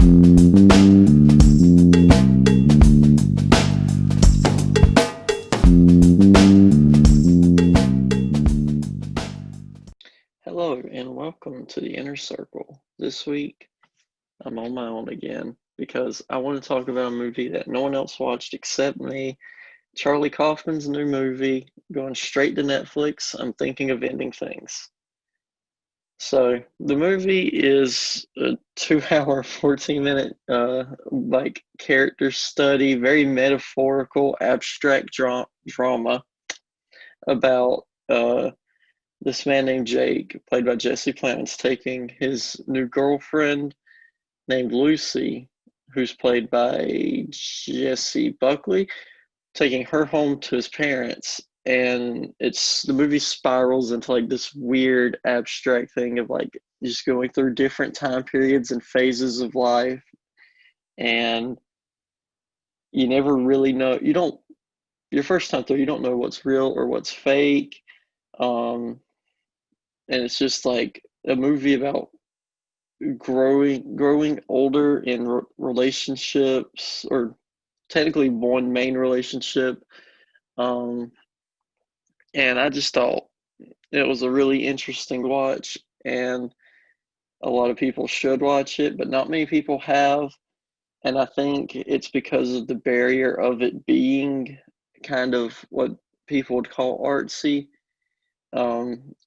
Hello and welcome to the Inner Circle. This week, I'm on my own again because I want to talk about a movie that no one else watched except me. Charlie Kaufman's new movie, going straight to Netflix. I'm thinking of ending things. So the movie is a 2 hour, 14-minute character study, very metaphorical, abstract drama about this man named Jake, played by Jesse Plemons, taking his new girlfriend named Lucy, who's played by Jessie Buckley, taking her home to his parents. And the movie spirals into like this weird abstract thing of like just going through different time periods and phases of life. And you never really know, your first time through, you don't know what's real or what's fake. Um, and it's just like a movie about growing older in relationships, or technically one main relationship. um and I just thought it was a really interesting watch, and a lot of people should watch it, but not many people have. And I think it's because of the barrier of it being kind of what people would call artsy.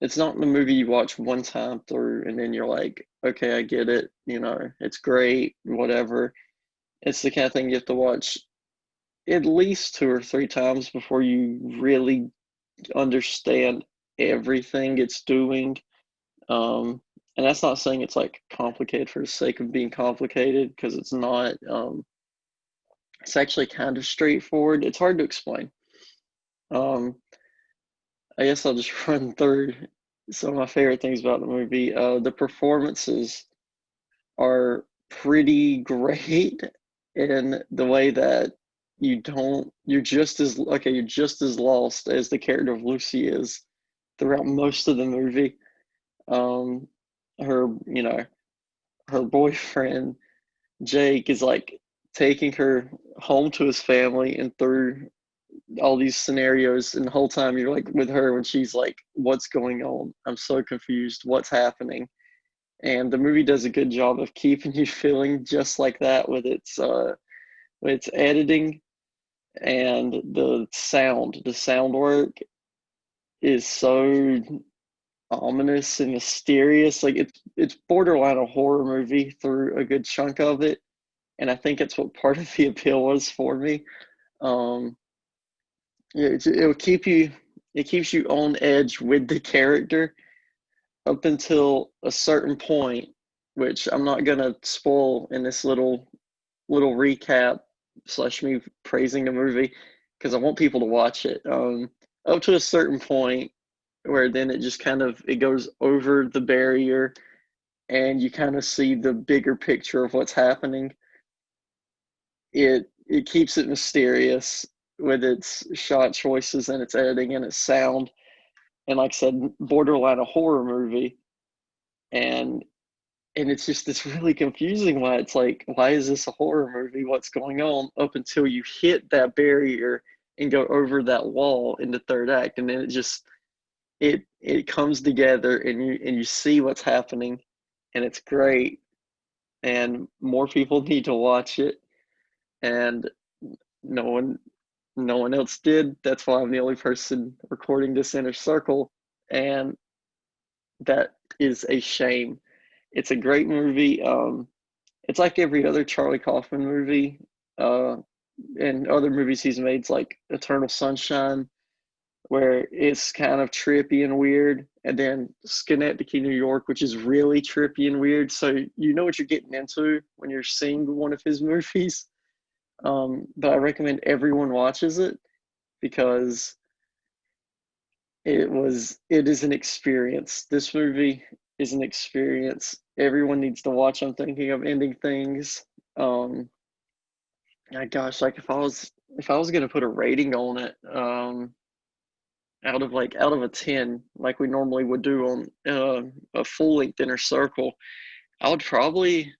It's not the movie you watch one time through and then you're like, okay, I get it, it's great, whatever. It's the kind of thing you have to watch at least two or three times before you really understand everything it's doing. Um, and that's not saying it's like complicated for the sake of being complicated, because it's not. It's actually kind of straightforward. It's hard to explain. Um, I guess I'll just run through some of my favorite things about the movie. The performances are pretty great in the way that you're just as okay, you're just as lost as the character of Lucy is throughout most of the movie. Um, her, her boyfriend Jake is like taking her home to his family and through all these scenarios, and the whole time you're like with her when she's like, "What's going on? I'm so confused. What's happening?" And the movie does a good job of keeping you feeling just like that with its editing and the sound work is so ominous and mysterious. Like it's borderline a horror movie through a good chunk of it, and I think it's what part of the appeal was for me. Um, yeah, it'll keep you, it keeps you on edge with the character up until a certain point, which I'm not gonna spoil in this little recap slash me praising the movie, because I want people to watch it. Up to a certain point where then it just kind of it goes over the barrier and you kind of see the bigger picture of what's happening. It keeps it mysterious with its shot choices and its editing and its sound. And like I said, borderline a horror movie. And it's really confusing why it's like, why is this a horror movie? What's going on? Up until you hit that barrier and go over that wall in the third act, and then it comes together and you see what's happening, and it's great. And more people need to watch it, and no one no one else did. That's why I'm the only person recording this Inner Circle, and that is a shame. It's a great movie. It's like every other Charlie Kaufman movie, uh, and other movies he's made, it's like Eternal Sunshine, where it's kind of trippy and weird, and then Schenectady, New York, which is really trippy and weird. So you know what you're getting into when you're seeing one of his movies. But I recommend everyone watches it because it is an experience. This movie is an experience. Everyone needs to watch. I'm thinking of ending things. Um, gosh, like if I was gonna put a rating on it, out of a 10, like we normally would do on a full length Inner Circle, I would probably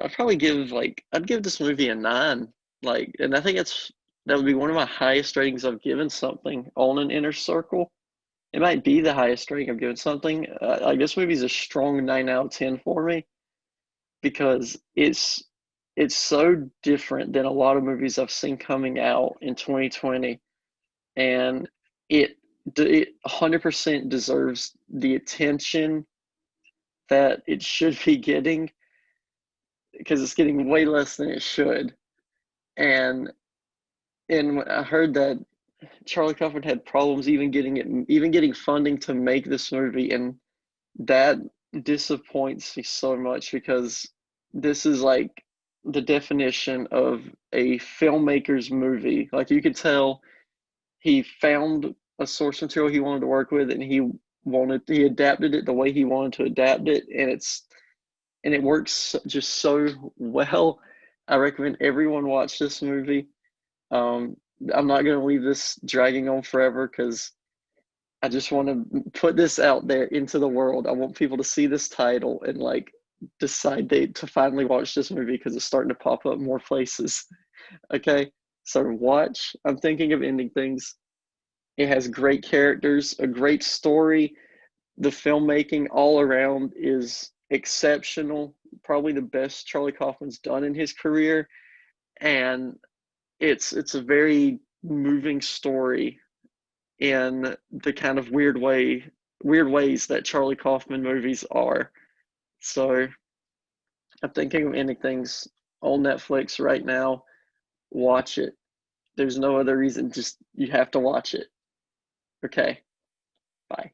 I'd probably give like I'd give this movie a 9. Like, and I think that would be one of my highest ratings I've given something on an inner circle. It might be the highest rating I've given something. Like this movie's a strong 9 out of 10 for me because it's so different than a lot of movies I've seen coming out in 2020, and it it 100% deserves the attention that it should be getting because it's getting way less than it should. And I heard that Charlie Kaufman had problems even getting funding to make this movie, and that disappoints me so much because this is like the definition of a filmmaker's movie. Like you could tell he found a source material he wanted to work with, and he adapted it the way he wanted to adapt it, and it works just so well. I recommend everyone watch this movie. Um, I'm not going to leave this dragging on forever because I just want to put this out there into the world. I want people to see this title and like decide to finally watch this movie because it's starting to pop up more places. Okay, so watch. I'm thinking of ending things. It has great characters, a great story. The filmmaking all around is exceptional. Probably the best Charlie Kaufman's done in his career, and it's a very moving story in the kind of weird ways that Charlie Kaufman movies are. So I'm thinking of ending things on Netflix right now. Watch it. There's no other reason. Just you have to watch it. Okay. Bye.